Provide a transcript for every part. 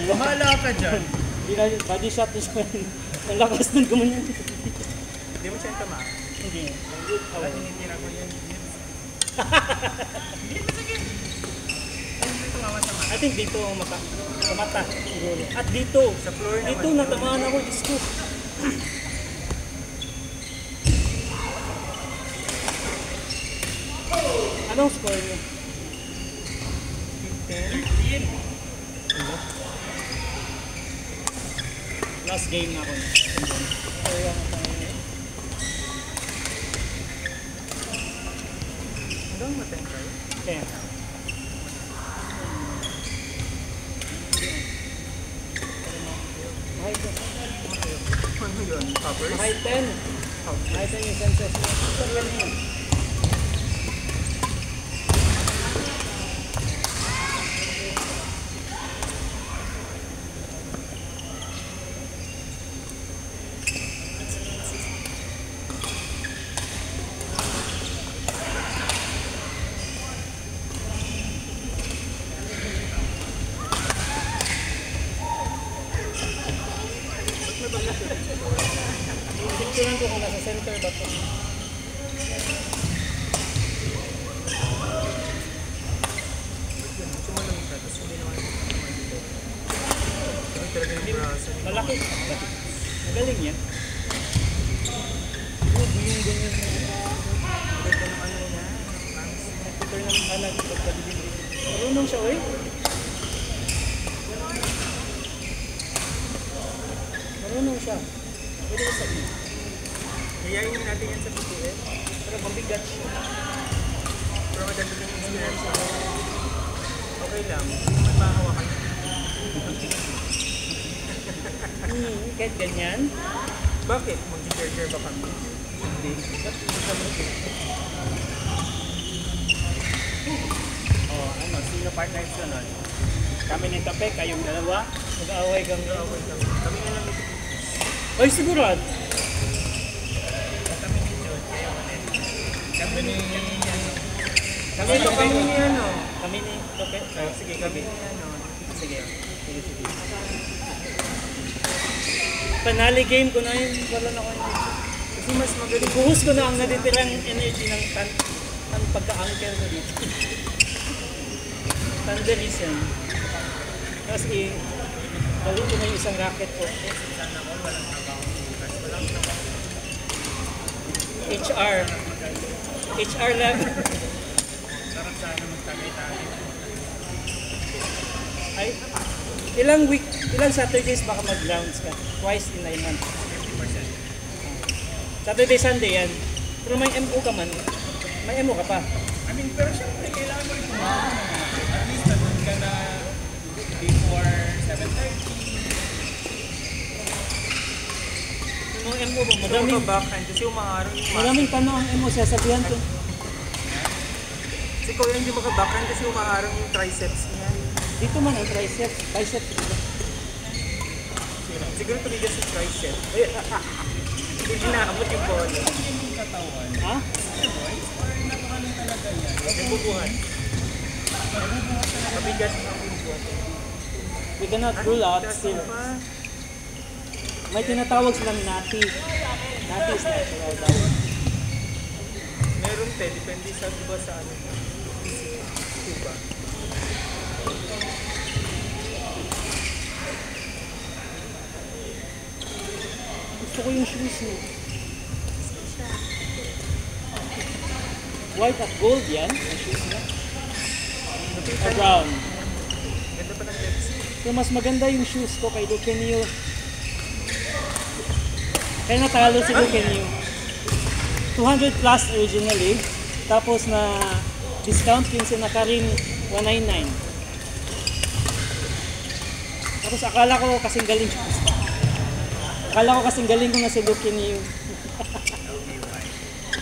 Bahala ka dyan. Body shot na siya. Ang lakas nun gumanyan. Hindi mo siya tama? Hindi. At tinitira ko yun. Hindi mo sige. Ay, hindi tumawa sa mata. I think dito ang mata. Sa mata siguro. At dito. Sa floor naman. Dito natamaan ako. Diyos ko. Anong score niya? 15. Last game na ako. Hanggang mateng kayo? Okay. Ano yun? Covers? High 10. High 10 yung senses mo. Saan yan yun? Picturean ko kung nasa center ba ito. Sumalang ka, tapos hindi naman dito. Ito talaga yung braso. Malaki. Magaling yan. Yung ganyan mo. Ito ng ano niya. Picture ng alag. Pagkabibili. Marunong siya, oy. Marunong siya. Pwede ko sabihin. Hiyayin natin yan sa PTS. Pero mabigat siya. Pero madadaling experience ko. Okay lang. Hindi man mahawakan. Kahit ganyan. Bakit? Mag-gerger ba kami? Hindi. Oh, ano, sino partner sunod? Kami ni Kape, kayong dalawa. Mag-aaway kang Okay lang. Kami nga lang ito. ay, sigurad. Kami ni John. Kaya ulit. Kami ni Kami Ito kami ni ano. Kami ni Kape. Oh, sige, Kami Kape. ni ano. Sige. Sige, sige. Panali game ko na yun. Wala na ko energy. Kasi mas magaling. Buhos ko na ang natitirang energy ng pagka-anchor ko dito. Thunderism. Tapos balik ko na yung isang racket ko. Sana all walang trabaho. Walang trabaho. HR level. Sarap sana magtagay-tagay. Ay, ilang Saturdays baka mag-rounds ka? Twice in a month. 50%. Saturday, Sunday yan. Pero may MO ka man. May MO ka pa. I mean, pero syempre, kailangan mo rin kumain. At least, nandun ka na before 7:30. Yung mga MO ba? Madaming backhand kasi umaharang yung Maraming tanong ang MO sasabihan ko. Si Kuya hindi maka-backhand kasi umaharang yung triceps niya. Dito man ang triceps, biceps. Siguro tumigas yung triceps. Hindi naabot yung bola. Ha? Nabubuhat. Mabigat ang bubuhat. We cannot rule out still. May tinatawag silang nati. Nati is natural daw. Meron te, depende sa diba sa ano. Diba? Gusto ko yung shoes mo. White at gold yan, ang shoes mo. O brown. Ganda pa ng lips. So mas maganda yung shoes ko kay Lukenio. Kaya natalo si Lukenio. 200 plus originally. Tapos na discount yung sinakarin 199. Tapos akala ko kasing galing siya. Akala ko kasing galing ko na si Lukenio.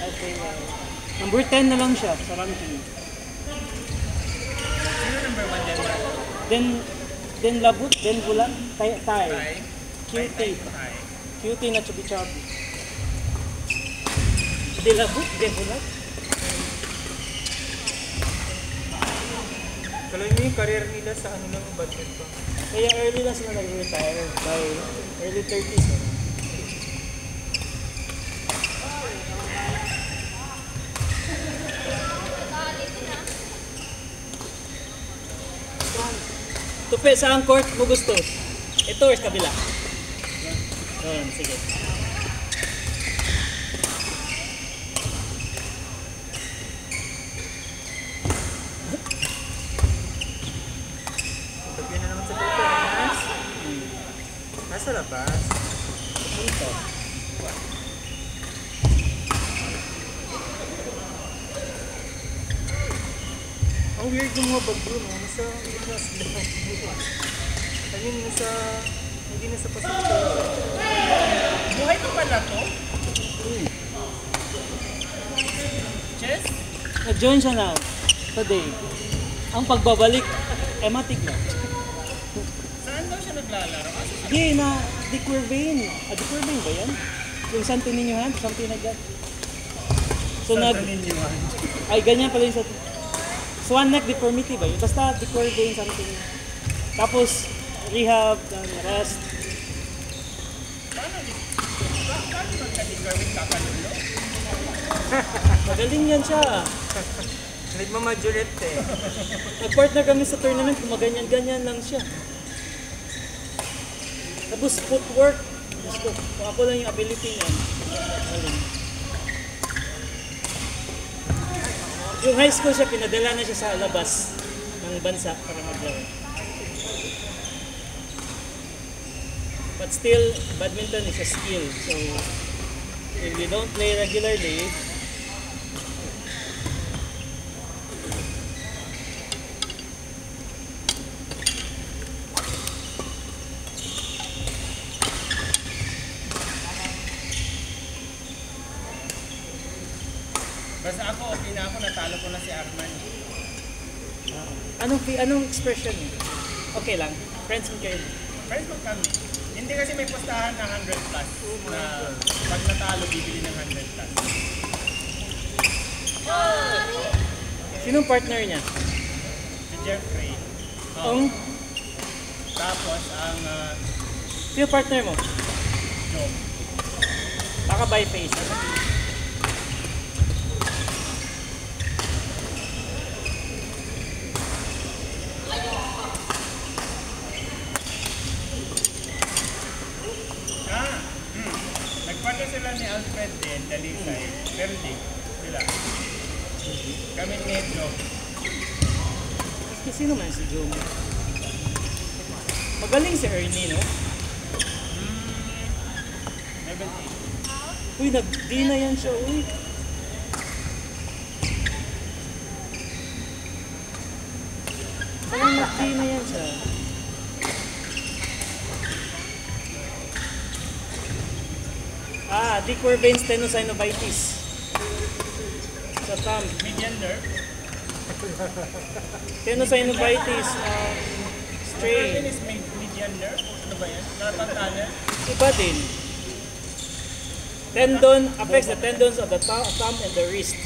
Okay, number 10 na lang siya sa ranking. Sino number 1 Denmark? Then labut, then bulat, Thai. Thai. Cutie. Thai. Cutie na chubby-chubby. De labut, de bulat. So Kaloy mo yung career nila sa ano lang yung budget pa. Kaya early na sila nag-retire by early 30s. Eh. Tupi, saan court mo gusto? Ito or sa kabila? Doon, sige. Lagyan na naman sa Pilipinas. Nasa labas. Dito. Ang weird yung mga bag bro, no? Nasa Pilipinas sila. I mean, hindi nasa Pacific. Buhay pa pala to? Chess? Nag-join siya now, today. Ang pagbabalik, ematic na. Saan daw siya naglalaro? Hindi, na Di Quervain. Di Quervain ba yan? Yung Santo Niño Hand, something like that. So ay ganyan pala yung sa... Swan Neck Deformity ba yun? Basta Di Quervain something. Tapos, rehab, rest. Paano magka-determine kakalulo? Magaling yan siya. Nagmamajorette eh. Nag-partner kami sa tournament, gumaganyan-ganyan lang siya. Tapos footwork, gusto, kung ako lang yung ability niya. Yung high school siya, pinadala na siya sa labas ng bansa para maglaro. But still, badminton is a skill. So, if you don't play regularly, Basta ako, okay na ako, natalo ko na si Arman. anong expression niya? Okay lang. Friends mo kayo. Friends mo kami. Hindi kasi may postahan na 100 plus na pag natalo, bibili ng 100 plus. Sinong partner niya? Si Jeffrey. Ang Tapos ang sino partner mo? Joe. Baka by face. Nagpata sila ni Alfred din, Dalisay. Pero di, sila. Kami ni Joe. Sino man si Joe? Magaling si Ernie, no? Level 8. Uy, nag-D na yan siya, uy. Parang nag-D na yan siya. Di Quervain stenosynovitis. Sa thumb. Median nerve. Stenosynovitis, strain. Strain is median nerve. Ano ba yan? Carpal tunnel. Iba din. Tendon affects the tendons of the thumb and the wrist.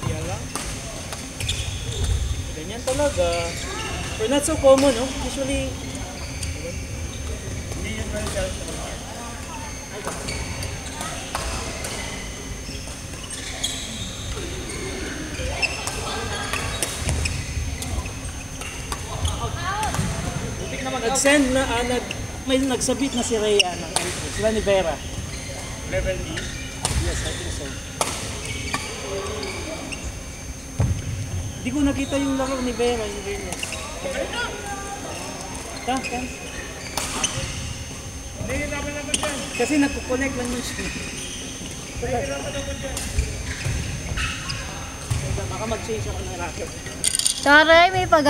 Yan lang. Ganyan talaga. But not so common, no? Usually, Hindi yun ba yung health? nag-send na, may nagsabit na si Rhea ng entry. Sila ni Vera. Level D. Yes, I think so. Hindi ko nakita yung laro ni Vera, yung Venus. Ta. Hindi naman ako dyan. Kasi nagko-connect lang yun siya. Hindi naman ako dyan. Baka mag-change ako ng racket. Taray, may pag